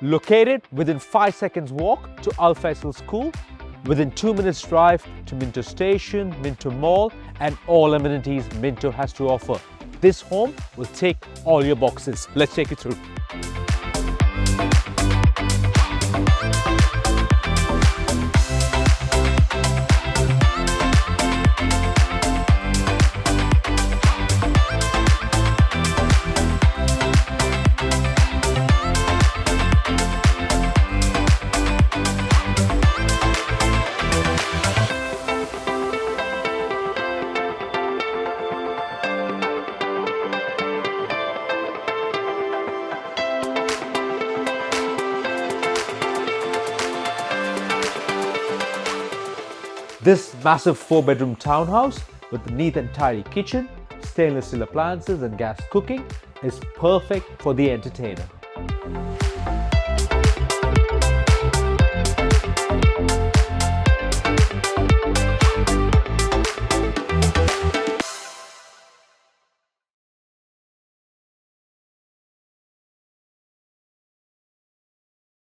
Located within 5 seconds walk to Al Faisal School, within 2 minutes drive to Minto Station, Minto Mall and all amenities Minto has to offer. This home will tick all your boxes. Let's take it through. This massive 4-bedroom townhouse with a neat and tidy kitchen, stainless steel appliances and gas cooking is perfect for the entertainer.